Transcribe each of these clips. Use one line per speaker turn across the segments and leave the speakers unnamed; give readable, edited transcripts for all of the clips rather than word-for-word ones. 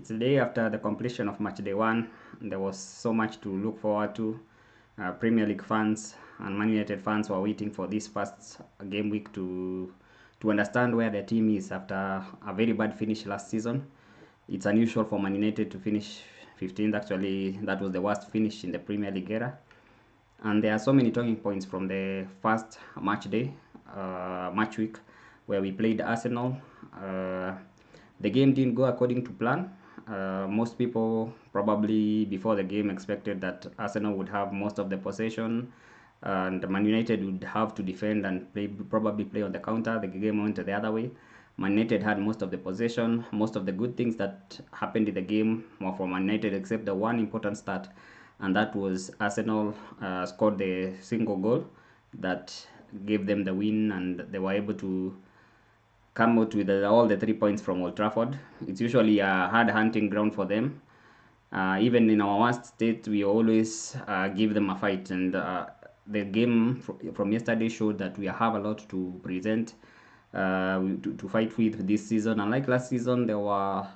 It's the day after the completion of match day 1. There was so much to look forward to. Premier League fans and Man United fans were waiting for this first game week to understand where their team is after a very bad finish last season. It's unusual for Man United to finish 15th. Actually, that was the worst finish in the Premier League era. And there are so many talking points from the first match day, match week, where we played Arsenal. The game didn't go according to plan. Most people probably before the game expected that Arsenal would have most of the possession and Man United would have to defend and probably play on the counter. The game went the other way. Man United had most of the possession. Most of the good things that happened in the game were for Man United, except the one important start, and that was Arsenal scored the single goal that gave them the win, and they were able to come out with all the 3 points from Old Trafford. It's usually a hard hunting ground for them. Even in our worst state, we always give them a fight, and the game from yesterday showed that we have a lot to present, to fight with this season. Unlike last season, there were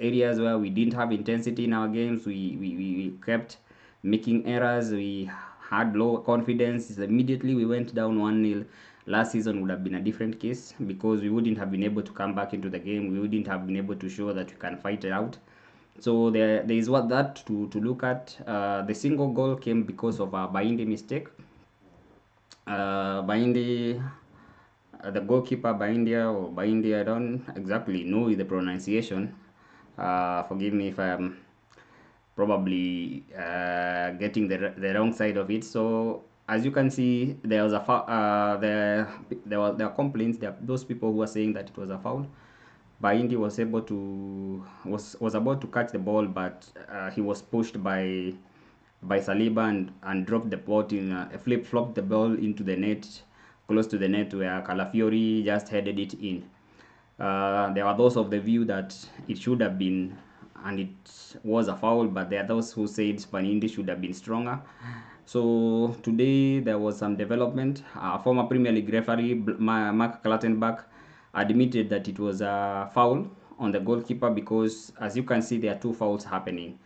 areas where we didn't have intensity in our games. We kept making errors. We had low confidence. Immediately we went down 1-0. Last season would have been a different case because we wouldn't have been able to come back into the game. We wouldn't have been able to show that we can fight it out. So there is what that to look at. The single goal came because of a Baindi mistake. Baindi, the goalkeeper Baindia or Baindi, I don't exactly know the pronunciation. Forgive me if I'm probably getting the wrong side of it. So as you can see, there was a there were complaints. There are those people who are saying that it was a foul. Baindi was about to catch the ball, but he was pushed by Saliba and dropped the ball in flip-flopped the ball into the net, close to the net where Calafiori just headed it in. There are those of the view that it should have been, and it was a foul, but there are those who said Panindi should have been stronger. So today there was some development. Former Premier League referee Mark Clattenburg admitted that it was a foul on the goalkeeper because, as you can see, there are two fouls happening.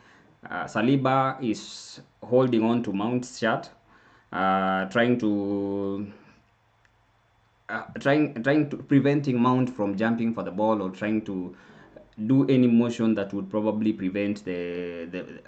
Saliba is holding on to Mount's shirt, trying to preventing Mount from jumping for the ball or trying to do any motion that would probably prevent the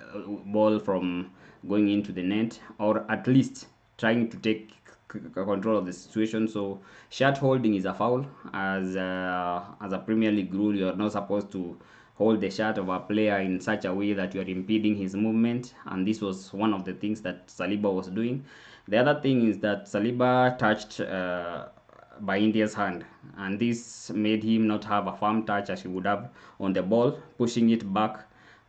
ball from going into the net, or at least trying to take control of the situation. So shirt holding is a foul. As a Premier League rule, you are not supposed to hold the shirt of a player in such a way that you are impeding his movement, and this was one of the things that Saliba was doing. The other thing is that Saliba touched by India's hand, and this made him not have a firm touch as he would have on the ball, pushing it back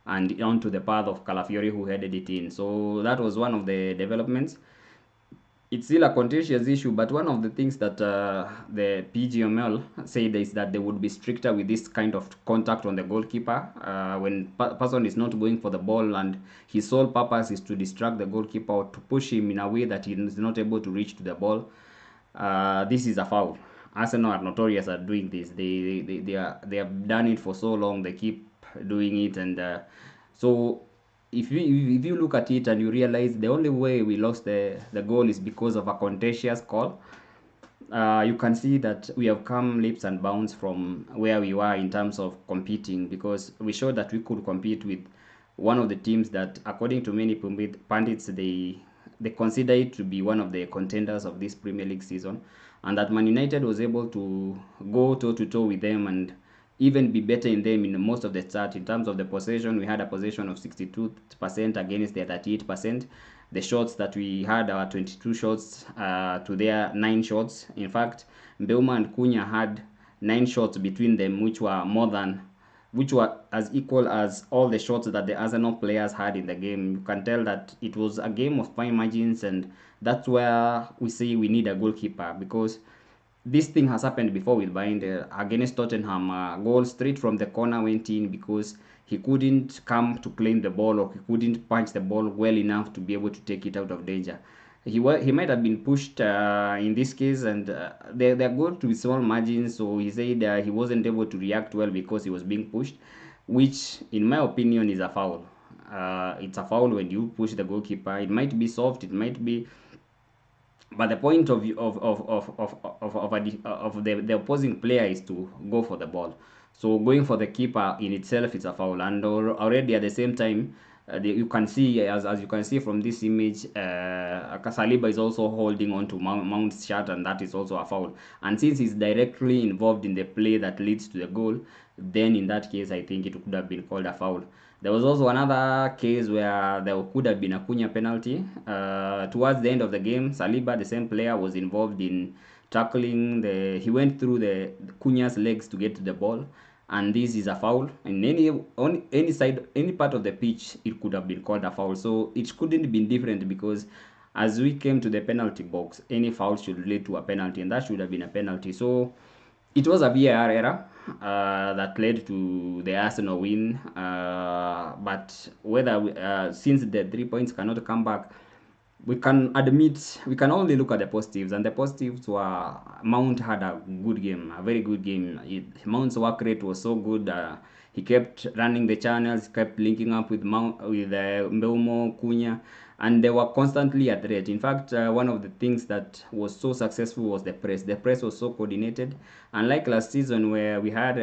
and onto the path of Calafiori, who headed it in. So that was one of the developments. It's still a contentious issue, but one of the things that the PGML said is that they would be stricter with this kind of contact on the goalkeeper when person is not going for the ball and his sole purpose is to distract the goalkeeper or to push him in a way that he is not able to reach to the ball. This is a foul. Arsenal are notorious at doing this. They have done it for so long. They keep doing it, and so if you look at it and you realize the only way we lost the goal is because of a contentious call, you can see that we have come leaps and bounds from where we were in terms of competing, because we showed that we could compete with one of the teams that, according to many pundits, they consider it to be one of the contenders of this Premier League season, and that Man United was able to go toe-to-toe with them and even be better in them in most of the start. In terms of the possession, we had a possession of 62% against their 38%. The shots that we had, our 22 shots to their 9 shots. In fact, Mbeuma and Cunha had 9 shots between them, which were as equal as all the shots that the Arsenal players had in the game. You can tell that it was a game of fine margins, and that's where we say we need a goalkeeper, because this thing has happened before with Binder against Tottenham. Goal straight from the corner went in because he couldn't come to claim the ball, or he couldn't punch the ball well enough to be able to take it out of danger. He might have been pushed in this case, and they're going to be small margins. So he said he wasn't able to react well because he was being pushed. which in my opinion is a foul. It's a foul when you push the goalkeeper. It might be soft, it might be, but the point of the opposing player is to go for the ball. So going for the keeper in itself is a foul, and already at the same time, you can see, as you can see from this image, Saliba is also holding on to Mount's shirt, and that is also a foul. And since he's directly involved in the play that leads to the goal, then in that case, I think it could have been called a foul. There was also another case where there could have been a Cunha penalty. Towards the end of the game, Saliba, the same player, was involved in tackling the. He went through the Cunha's legs to get to the ball, and this is a foul. In on any side, any part of the pitch, it could have been called a foul. So it couldn't be different because as we came to the penalty box, any foul should lead to a penalty, and that should have been a penalty. So it was a VAR error that led to the Arsenal win. But whether since the 3 points cannot come back, we can only look at the positives, and the positives were Mount had a good game, a very good game. Mount's work rate was so good. He kept running the channels, kept linking up with Mbeumo, Cunha, and they were constantly at threat. In fact, one of the things that was so successful was the press. The press was so coordinated, unlike last season where we had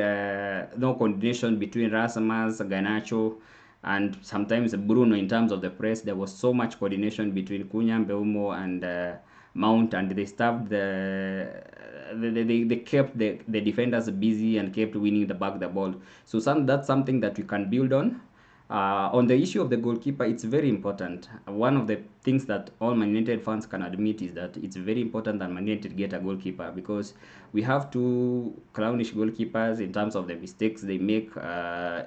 no coordination between Rasmus, Garnacho, and sometimes Bruno in terms of the press. There was so much coordination between Cunha, Mbeumo, and Mount, and they stabbed they kept the defenders busy and kept winning the ball. So that's something that we can build on. On the issue of the goalkeeper, it's very important. One of the things that all Man United fans can admit is that it's very important that Man United get a goalkeeper, because we have two clownish goalkeepers in terms of the mistakes they make.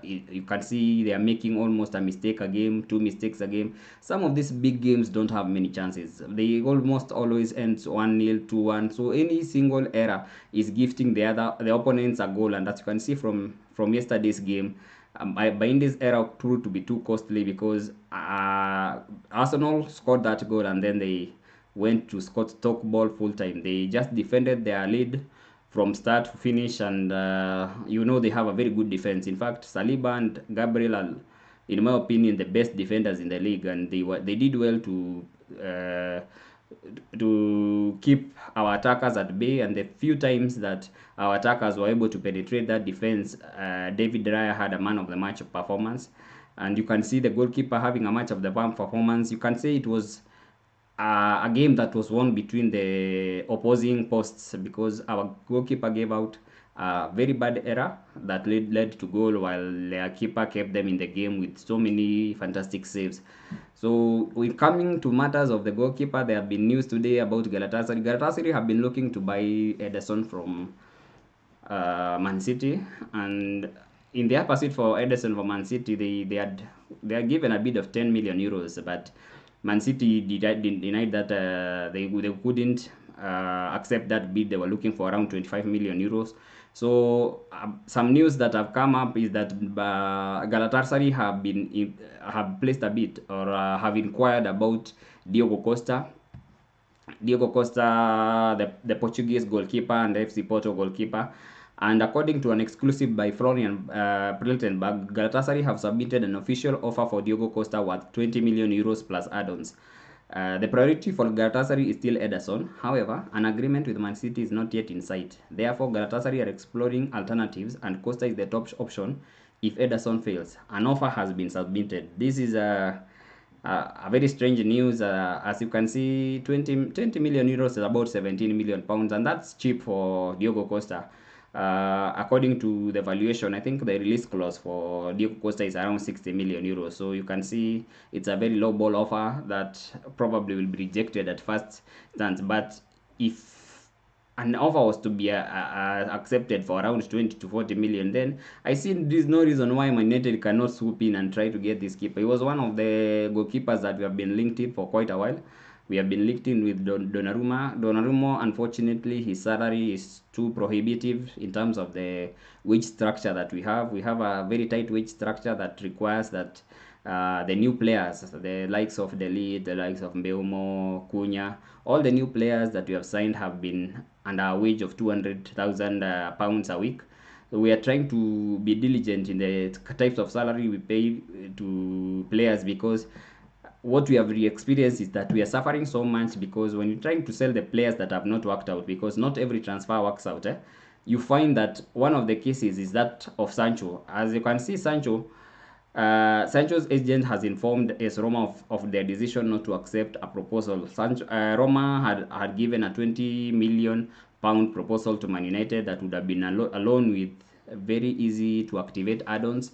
You can see they are making almost a mistake a game, 2 mistakes a game. Some of these big games don't have many chances. They almost always end 1-0, 2-1. So any single error is gifting the opponents a goal, and as you can see from yesterday's game, Bindi's error proved to be too costly because Arsenal scored that goal and then they went to Scott talk ball full time. They just defended their lead from start to finish, and they have a very good defense. In fact, Saliba and Gabriel are, in my opinion, the best defenders in the league, and they did well to keep our attackers at bay. And the few times that our attackers were able to penetrate that defense, David Raya had a man of the match performance, and you can see the goalkeeper having a match of the match performance. You can say it was a game that was won between the opposing posts, because our goalkeeper gave out a very bad error that led to goal, while their keeper kept them in the game with so many fantastic saves. So, when coming to matters of the goalkeeper, there have been news today about Galatasaray. Galatasaray have been looking to buy Ederson from Man City, and in their pursuit for Ederson for Man City, they are given a bid of 10 million euros, but Man City denied that they couldn't accept that bid. They were looking for around 25 million euros. So some news that have come up is that Galatasaray have placed a bid, or have inquired about Diogo Costa. Diogo Costa, the Portuguese goalkeeper and the FC Porto goalkeeper. And according to an exclusive by Florian Plettenberg, Galatasaray have submitted an official offer for Diogo Costa worth 20 million euros plus add-ons. The priority for Galatasaray is still Ederson. However, an agreement with Man City is not yet in sight. Therefore, Galatasaray are exploring alternatives, and Costa is the top option if Ederson fails. An offer has been submitted. This is a very strange news. As you can see, 20 million euros is about 17 million pounds, and that's cheap for Diogo Costa. According to the valuation, I think the release clause for Diogo Costa is around 60 million euros. So you can see it's a very low ball offer that probably will be rejected at first glance. But if an offer was to be accepted for around 20 to 40 million, then I see there's no reason why Man United cannot swoop in and try to get this keeper. He was one of the goalkeepers that we have been linked in for quite a while. We have been linked in with Donnarumma. Donnarumma, unfortunately, his salary is too prohibitive in terms of the wage structure that we have. We have a very tight wage structure that requires that the new players, the likes of Delete, the likes of Mbeumo, Cunha, all the new players that we have signed have been under a wage of 200,000 pounds a week. we are trying to be diligent in the types of salary we pay to players, because what we have experienced is that we are suffering so much, because when you're trying to sell the players that have not worked out, because not every transfer works out, you find that one of the cases is that of Sancho. As you can see, Sancho's agent has informed AS Roma of their decision not to accept a proposal. Roma had given a 20 million pound proposal to Man United that would have been alone with very easy to activate add-ons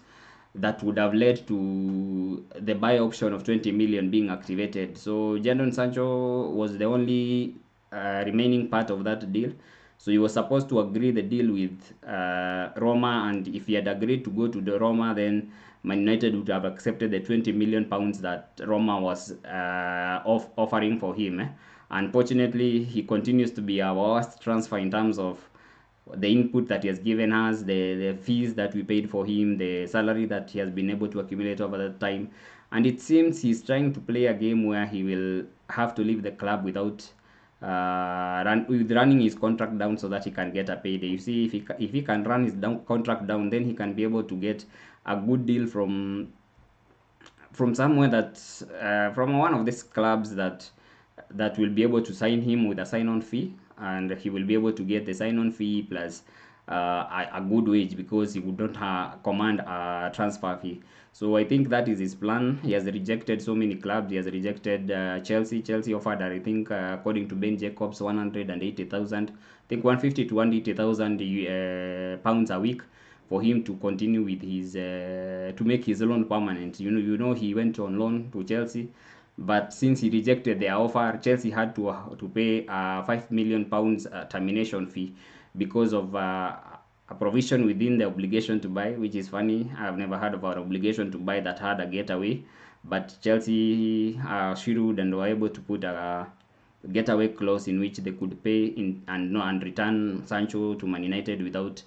that would have led to the buy option of 20 million being activated. So Jadon Sancho was the only remaining part of that deal. So he was supposed to agree the deal with Roma, and if he had agreed to go to the Roma, then Man United would have accepted the 20 million pounds that Roma was offering for him. Unfortunately, he continues to be our worst transfer in terms of the input that he has given us, the fees that we paid for him, the salary that he has been able to accumulate over that time. And it seems he's trying to play a game where he will have to leave the club without running his contract down so that he can get a payday. You see, if he can run his contract down, then he can be able to get a good deal from somewhere that from one of these clubs that will be able to sign him with a sign-on fee, and he will be able to get the sign-on fee plus a good wage, because he would not command a transfer fee. So I think that is his plan. He has rejected so many clubs. He has rejected Chelsea. Chelsea offered, I think, according to Ben Jacobs, 180,000. I think 150 to 180,000 pounds a week for him to continue with his to make his loan permanent. You know he went on loan to Chelsea, but since he rejected their offer, Chelsea had to pay £5 million termination fee because of a provision within the obligation to buy, which is funny. I've never heard of an obligation to buy that had a getaway, but Chelsea shrewd and were able to put a getaway clause in which they could pay in and return Sancho to Man United without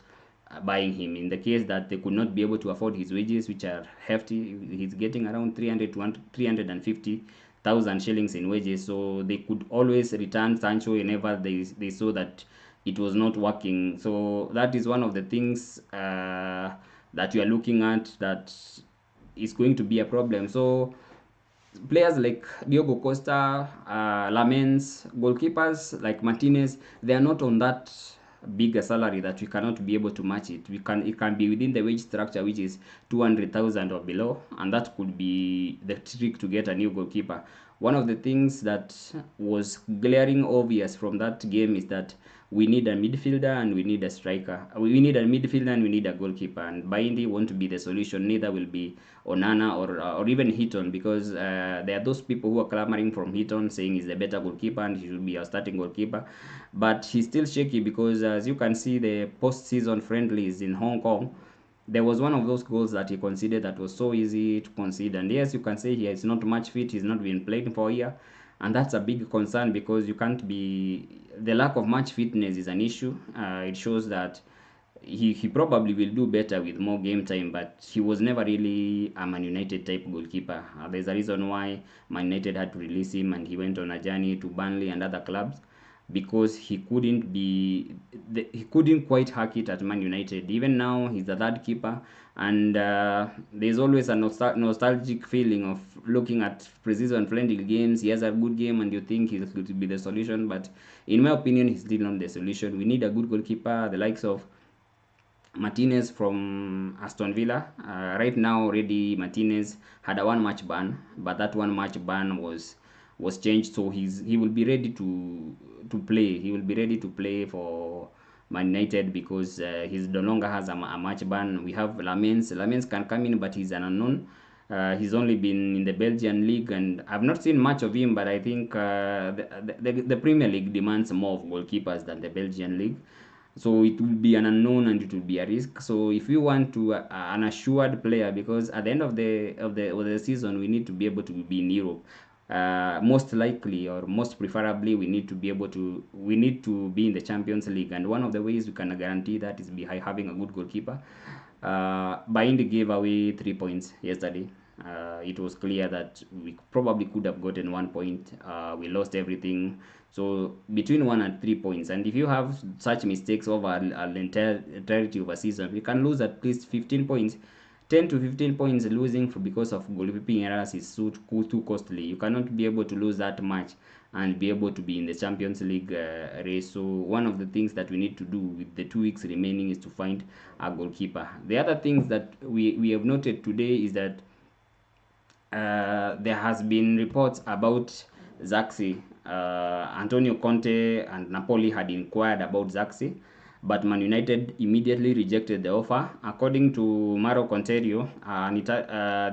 buying him. In the case that they could not be able to afford his wages, which are hefty, he's getting around 350,000 shillings in wages, so they could always return Sancho whenever they saw that it was not working. So that is one of the things that you are looking at that is going to be a problem. So players like Diogo Costa, Lamens, goalkeepers like Martinez, they are not on that bigger salary that we cannot be able to match it. It can be within the wage structure, which is 200,000 or below, and that could be the trick to get a new goalkeeper. One of the things that was glaring obvious from that game is that we need a midfielder and we need a striker. We need a midfielder and we need a goalkeeper. And Bindy won't be the solution. Neither will be Onana or even Heaton, because there are those people who are clamoring from Heaton saying he's the better goalkeeper and he should be our starting goalkeeper. But he's still shaky because, as you can see, the post-season friendlies in Hong Kong, there was one of those goals that he conceded that was so easy to concede. And yes, you can say he is not much fit. He's not been playing for a year. And that's a big concern, because you can't be... The lack of match fitness is an issue. It shows that he probably will do better with more game time, but he was never really a Man United type goalkeeper. There's a reason why Man United had to release him and he went on a journey to Burnley and other clubs, because he couldn't quite hack it at Man United. Even now he's the third keeper, and there's always a nostalgic feeling of looking at pre-season friendly games. He has a good game and you think he's going to be the solution, but in my opinion he's still not the solution. We need a good goalkeeper, the likes of Martinez from Aston Villa. Right now already Martinez had a 1 match ban, but that 1 match ban was changed, so he will be ready to play. He will be ready to play for Man United, because he no longer has a match ban. We have Lamens. Lamens can come in, but he's an unknown. He's only been in the Belgian league, and I've not seen much of him, but I think the Premier League demands more of goalkeepers than the Belgian league. So it will be an unknown and it will be a risk. So if you want to an assured player, because at the end of the season we need to be able to be in Europe. Most likely or most preferably we need to be in the Champions League, and one of the ways we can guarantee that is by having a good goalkeeper. Bind gave away 3 points yesterday. It was clear that we probably could have gotten 1 point. We lost everything. So between 1 and 3 points, and if you have such mistakes over an entirety of a season, we can lose at least 15 points. 10 to 15 points losing because of goalkeeping errors is too costly. You cannot be able to lose that much and be able to be in the Champions League race. So one of the things that we need to do with the 2 weeks remaining is to find a goalkeeper. The other things that we have noted today is that there has been reports about Zirkzee. Antonio Conte and Napoli had inquired about Zirkzee, but Man United immediately rejected the offer. According to Mauro Conterio,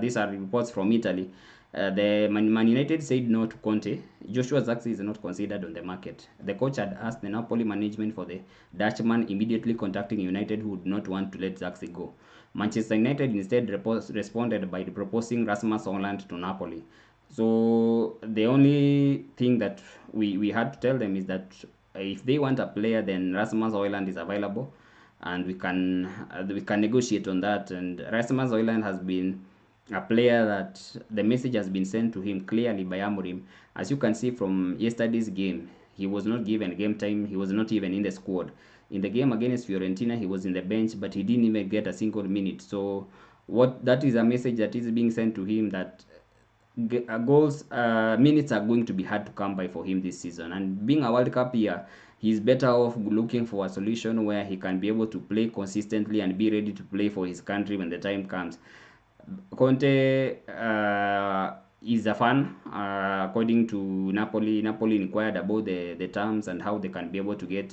these are reports from Italy. The Man United said no to Conte. Joshua Zirkzee is not considered on the market. The coach had asked the Napoli management for the Dutchman, immediately contacting United, who would not want to let Zirkzee go. Manchester United instead responded by proposing Rasmus Hojlund to Napoli. So the only thing that we had to tell them is that if they want a player, then Rasmus Hojlund is available, and we can negotiate on that. And Rasmus Hojlund has been a player that the message has been sent to him clearly by Amorim. As you can see from yesterday's game, he was not given game time. He was not even in the squad. In the game against Fiorentina, he was in the bench, but he didn't even get a single minute. So what that is a message that is being sent to him that goals minutes are going to be hard to come by for him this season. And being a World Cup year, he's better off looking for a solution where he can be able to play consistently and be ready to play for his country when the time comes. Conte is a fan. According to Napoli, Napoli inquired about the terms and how they can be able to get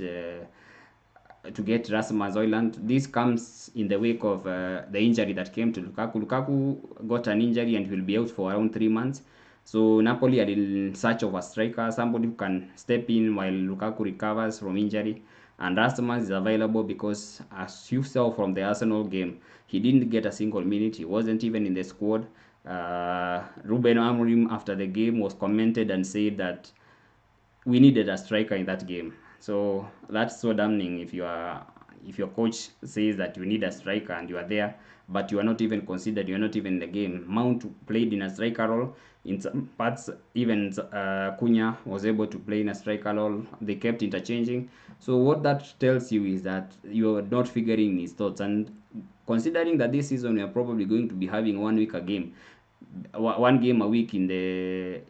Rasmus Hojlund. This comes in the wake of the injury that came to Lukaku. Lukaku got an injury and will be out for around 3 months. So Napoli are in search of a striker, somebody who can step in while Lukaku recovers from injury. And Rasmus is available because, as you saw from the Arsenal game, he didn't get a single minute. He wasn't even in the squad. Ruben Amorim, after the game, was commented and said that we needed a striker in that game. So that's so damning if your coach says that you need a striker and you are there, but you are not even considered, you are not even in the game. Mount played in a striker role. In some parts, even Cunha was able to play in a striker role. They kept interchanging. So what that tells you is that you are not figuring his thoughts. And considering that this season we are probably going to be having 1 week a game, one game a week in the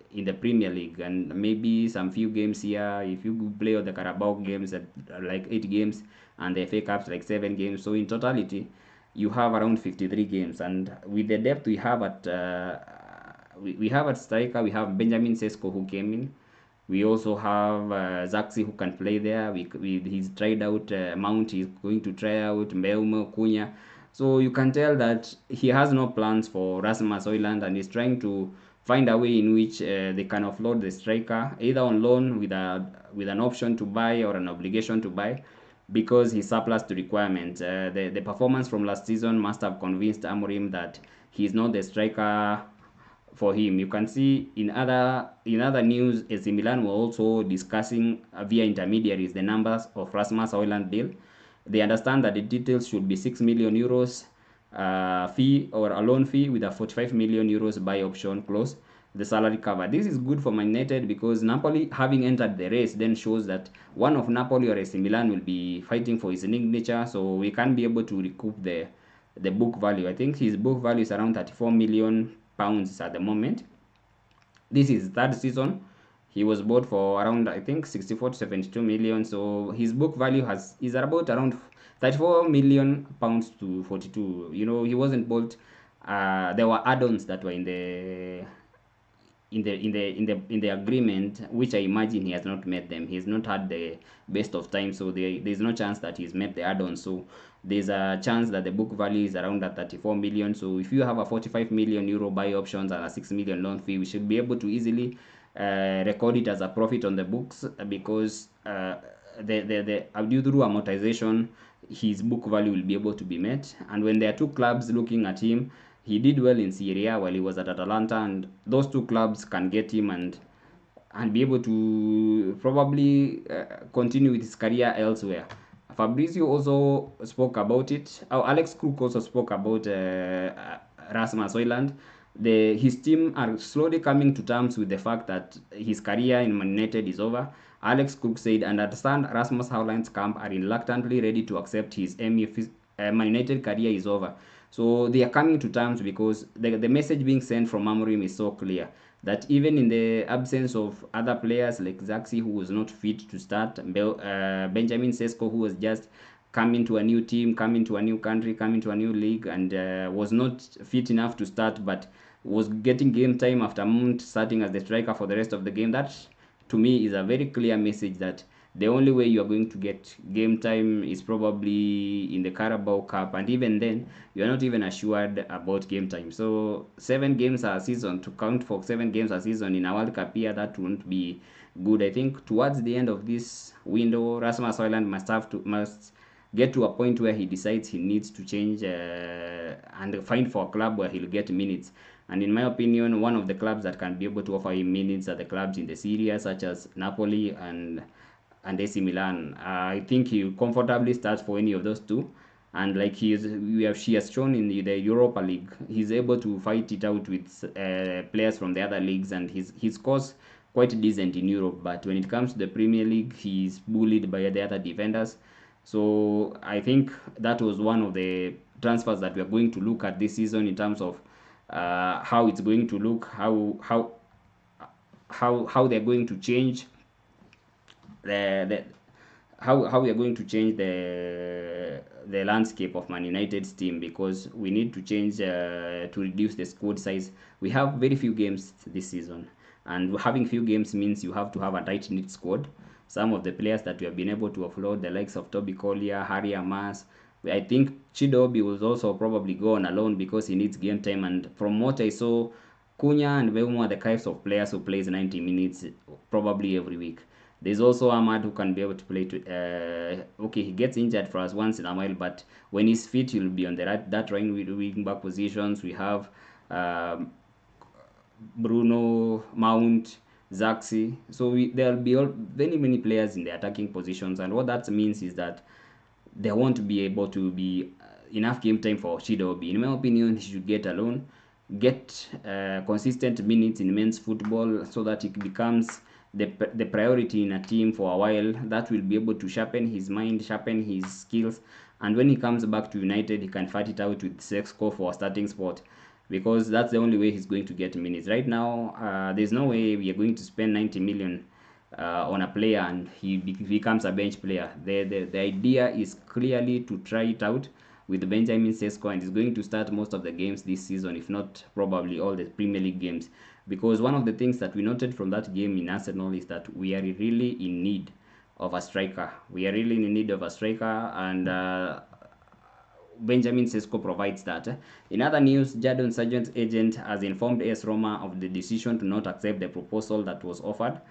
Premier League, and maybe some few games here. If you play all the Carabao games at like 8 games, and the FA Cups like 7 games, so in totality you have around 53 games. And with the depth we have we have at striker, we have Benjamin Sesko who came in. We also have Zirkzee who can play there. He's tried out Mount. He's going to try out Mbeumo, Cunha. So you can tell that he has no plans for Rasmus Hojlund, and he's trying to find a way in which they can offload the striker either on loan with an option to buy or an obligation to buy, because he's surplus to requirements. The performance from last season must have convinced Amorim that he's not the striker for him. You can see in other news, AC Milan were also discussing via intermediaries the numbers of Rasmus Hojlund deal. They understand that the details should be 6 million euros fee or a loan fee with a 45 million euros buy option clause. The salary cover. This is good for Man United because Napoli, having entered the race, then shows that one of Napoli or AC Milan will be fighting for his signature. So we can be able to recoup the book value. I think his book value is around 34 million pounds at the moment. This is third season. He was bought for around, I think, 64 to 72 million. So his book value is about around 34 million pounds to 42. He wasn't bought. There were add-ons that were in the agreement, which I imagine he has not met them. He has not had the best of time, so there's no chance that he's met the add-on. So there's a chance that the book value is around that 34 million. So if you have a 45 million euro buy options and a 6 million loan fee, we should be able to easily record it as a profit on the books, because the due through amortization, his book value will be able to be met. And when there are two clubs looking at him, he did well in Serie A while he was at Atalanta, and those two clubs can get him and be able to probably continue with his career elsewhere. Fabrizio also spoke about it. Alex Crook also spoke about Rasmus Hojlund, his team are slowly coming to terms with the fact that his career in Man United is over. Alex Cook said, and understand Rasmus Hojlund's camp are reluctantly ready to accept his Man United career is over. So they are coming to terms because the message being sent from Amorim is so clear that even in the absence of other players like Zirkzee, who was not fit to start, Benjamin Sesko, who was just coming to a new team, coming to a new country, coming to a new league, and was not fit enough to start, but was getting game time after Mount starting as the striker for the rest of the game. That, to me, is a very clear message that the only way you are going to get game time is probably in the Carabao Cup, and even then, you are not even assured about game time. So 7 games a season, to count for 7 games a season in a World Cup year, that won't be good. I think towards the end of this window, Rasmus Hojlund must get to a point where he decides he needs to change and find for a club where he'll get minutes. And in my opinion, one of the clubs that can be able to offer him minutes are the clubs in the Serie A, such as Napoli and AC Milan. I think he will comfortably start for any of those two. And like she has shown in the Europa League, he's able to fight it out with players from the other leagues, and he scores quite decent in Europe. But when it comes to the Premier League, he's bullied by the other defenders. So I think that was one of the transfers that we are going to look at this season in terms of how it's going to look, how they're going to change the how we are going to change the landscape of Man United's team, because we need to change to reduce the squad size. We have very few games this season, and having few games means you have to have a tight knit squad. Some of the players that we have been able to offload, the likes of Toby Collier, Harry Amas, I think Chidobe will also probably go on alone because he needs game time. And from what I saw, Cunha and Velmo are the types of players who plays 90 minutes probably every week. There's also Ahmad who can be able to play. Okay, he gets injured for us once in a while, but when he's fit, he'll be on that right wing back positions. We have um, Bruno, Mount, Zirkzee. So there'll be many players in the attacking positions, and what that means is that there won't be able to be enough game time for Chidobe. In my opinion, he should get alone, get consistent minutes in men's football so that it becomes the priority in a team for a while. That will be able to sharpen his mind, sharpen his skills, and when he comes back to United, he can fight it out with Sexco for a starting spot, because that's the only way he's going to get minutes. Right now, there's no way we are going to spend 90 million on a player and he becomes a bench player. The idea is clearly to try it out with Benjamin Sesko, and is going to start most of the games this season, if not probably all the Premier League games. Because one of the things that we noted from that game in Arsenal is that we are really in need of a striker. We are really in need of a striker, and Benjamin Sesko provides that. In other news, Jadon Sargent's agent has informed AS Roma of the decision to not accept the proposal that was offered.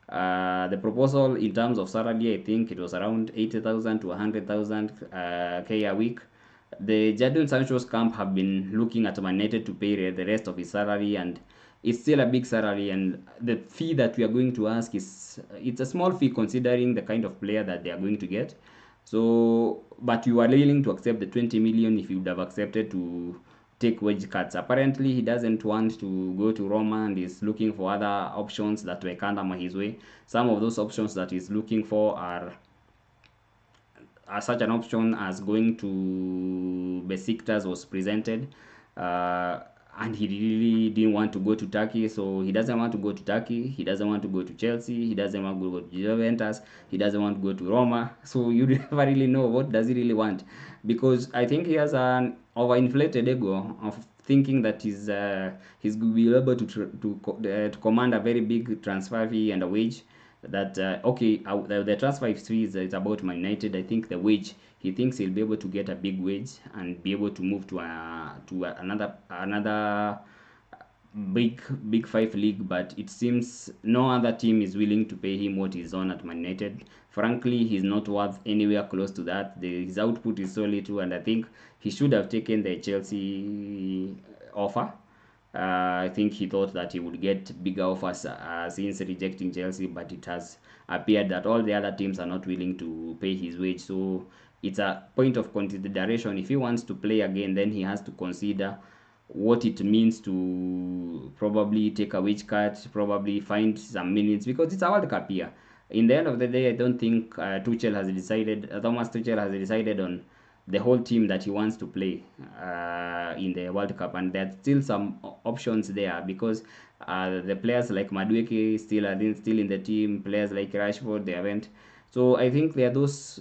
The proposal in terms of salary, I think it was around 80,000 to 100,000 K a week. The Jadon Sancho's camp have been looking at Man United to pay the rest of his salary, and it's still a big salary, and the fee that we are going to ask is, it's a small fee considering the kind of player that they are going to get. So, but you are willing to accept the 20 million if you would have accepted to take wage cuts. Apparently, he doesn't want to go to Roma and is looking for other options that were come his way. Some of those options that he's looking for are such an option as going to Besiktas was presented. And he really didn't want to go to Turkey, so he doesn't want to go to Turkey. He doesn't want to go to Chelsea. He doesn't want to go to Juventus. He doesn't want to go to Roma. So you never really know what does he really want, because I think he has an overinflated ego of thinking that he's will be able to command a very big transfer fee and a wage. That okay, the transfer fee is about Man United. I think the wage, he thinks he'll be able to get a big wage and be able to move to another big five league, but it seems no other team is willing to pay him what he's on at Man United. Frankly, he's not worth anywhere close to that. His output is so little, and I think he should have taken the Chelsea offer. I think he thought that he would get bigger offers since rejecting Chelsea, but it has appeared that all the other teams are not willing to pay his wage. So it's a point of consideration. If he wants to play again, then he has to consider what it means to probably take a wage cut, probably find some minutes, because it's a World Cup here. In the end of the day, I don't think Thomas Tuchel has decided on the whole team that he wants to play in the World Cup, and there's still some options there, because the players like Madueke still in the team, players like Rashford they haven't. So I think there are those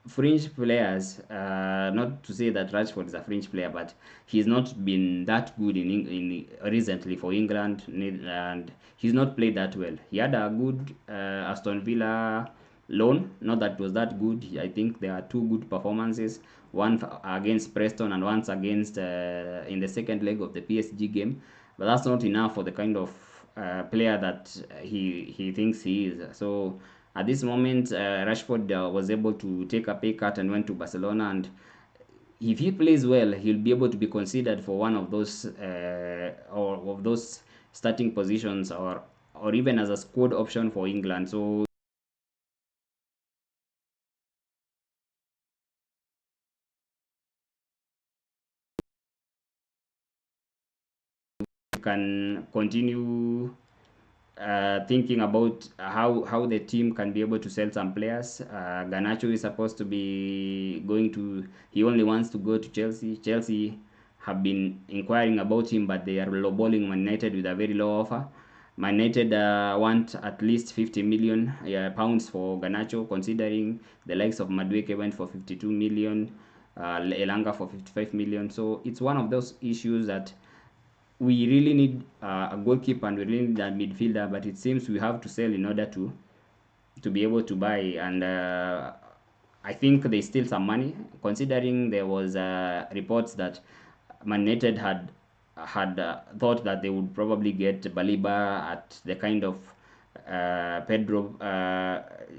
fringe players. Not to say that Rashford is a fringe player, but he's not been that good in recently for England, and he's not played that well. He had a good Aston Villa loan, not that it was that good. I think there are two good performances, one against Preston and once against in the second leg of the PSG game, but that's not enough for the kind of player that he thinks he is. So at this moment, Rashford was able to take a pay cut and went to Barcelona, and if he plays well, he'll be able to be considered for one of those or of those starting positions, or even as a squad option for England. So you can continue thinking about how the team can be able to sell some players. Garnacho is supposed to be going to. He only wants to go to Chelsea. Chelsea have been inquiring about him, but they are lowballing Man United with a very low offer. Man United want at least 50 million pounds for Garnacho, considering the likes of Madueke went for 52 million, Elanga for 55 million. So it's one of those issues that we really need a goalkeeper and we really need a midfielder, but it seems we have to sell in order to be able to buy. And I think there's still some money, considering there was reports that Man United had thought that they would probably get Baliba at the kind of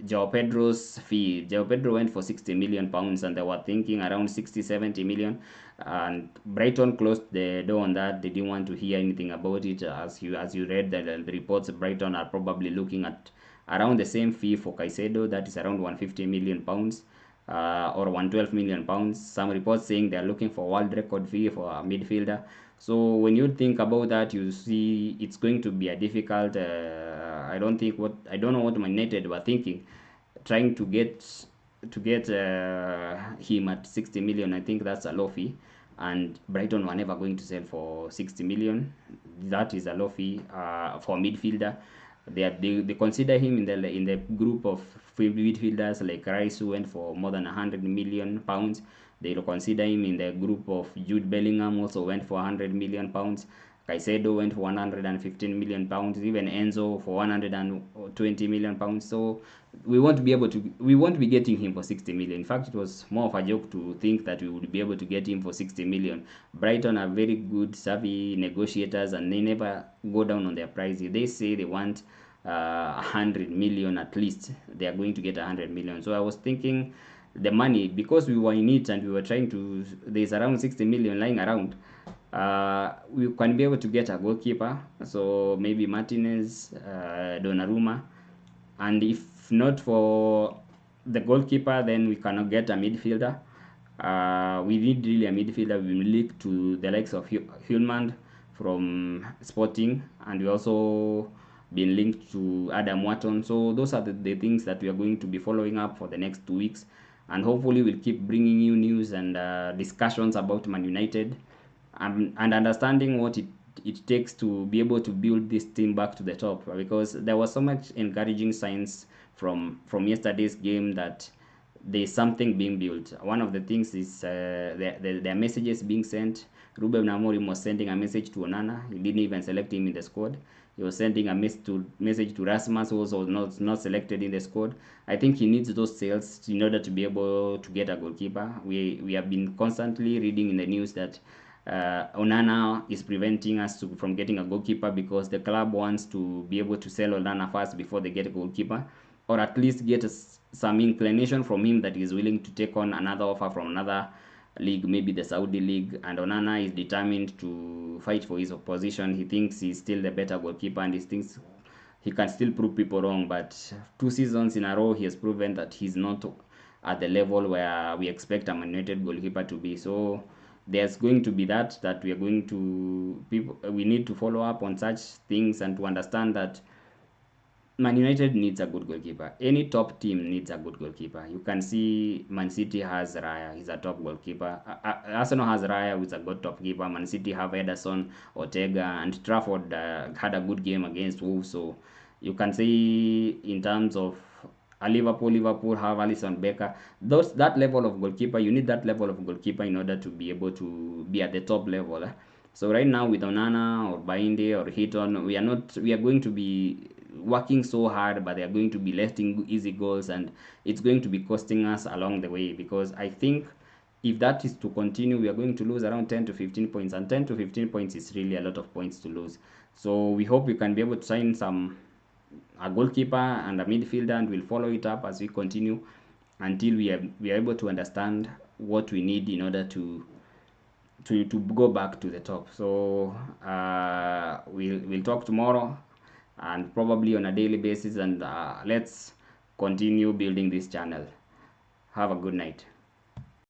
Joao Pedro's fee. Joao Pedro went for 60 million pounds, and they were thinking around 60, 70 million. And Brighton closed the door on that. They didn't want to hear anything about it. As you read the reports, Brighton are probably looking at around the same fee for Caicedo, that is around 150 million pounds. Or 112 million pounds. Some reports saying they are looking for world record fee for a midfielder. So when you think about that, you see it's going to be a difficult. I don't know what Man United were thinking, trying to get him at 60 million. I think that's a low fee, and Brighton were never going to sell for 60 million. That is a low fee for midfielder. They consider him in the group of midfielders like Rice, who went for more than 100 million pounds. They consider him in the group of Jude Bellingham, also went for 100 million pounds. Caicedo went for 115 million pounds, even Enzo for 120 million pounds. So we won't be getting him for 60 million. In fact, it was more of a joke to think that we would be able to get him for 60 million. Brighton are very good, savvy negotiators, and they never go down on their price. If they say they want 100 million at least, they are going to get 100 million. So I was thinking the money, because we were in it and we were trying to, there's around 60 million lying around. We can be able to get a goalkeeper, so maybe Martinez, Donnarumma, and if not for the goalkeeper, then we cannot get a midfielder. We need really a midfielder. We look to the likes of Hojlund from Sporting, and we also been linked to Adam Wharton. So those are the things that we are going to be following up for the next 2 weeks, and hopefully we'll keep bringing you news and discussions about Man United, and understanding what it takes to be able to build this team back to the top, because there was so much encouraging signs from yesterday's game that there's something being built. One of the things is there are messages being sent. Ruben Amorim was sending a message to Onana. He didn't even select him in the squad. He was sending a message to Rasmus, who was not selected in the squad. I think he needs those sales in order to be able to get a goalkeeper. We have been constantly reading in the news that Onana is preventing us from getting a goalkeeper, because the club wants to be able to sell Onana first before they get a goalkeeper, or at least get some inclination from him that he's willing to take on another offer from another league, maybe the Saudi league. And Onana is determined to fight for his position. He thinks he's still the better goalkeeper, and he thinks he can still prove people wrong. But 2 seasons in a row, he has proven that he's not at the level where we expect a Man United goalkeeper to be. So there's going to be that we are going to people we need to follow up on such things and to understand that Man United needs a good goalkeeper. Any top team needs a good goalkeeper. You can see Man City has Raya, he's a top goalkeeper. Arsenal has Raya, who's a good top keeper. Man City have Ederson, Ortega, and Trafford had a good game against Wolves. So you can see in terms of Liverpool have Alisson Becker. Those that level of goalkeeper, you need that level of goalkeeper in order to be able to be at the top level. So right now with Onana or Bainde or Heaton, we are going to be working so hard, but they are going to be letting easy goals, and it's going to be costing us along the way, because I think if that is to continue, we are going to lose around 10 to 15 points, and 10 to 15 points is really a lot of points to lose. So we hope we can be able to sign a goalkeeper and a midfielder, and we'll follow it up as we continue until we are able to understand what we need in order to go back to the top. So we'll talk tomorrow and probably on a daily basis, and let's continue building this channel. Have a good night.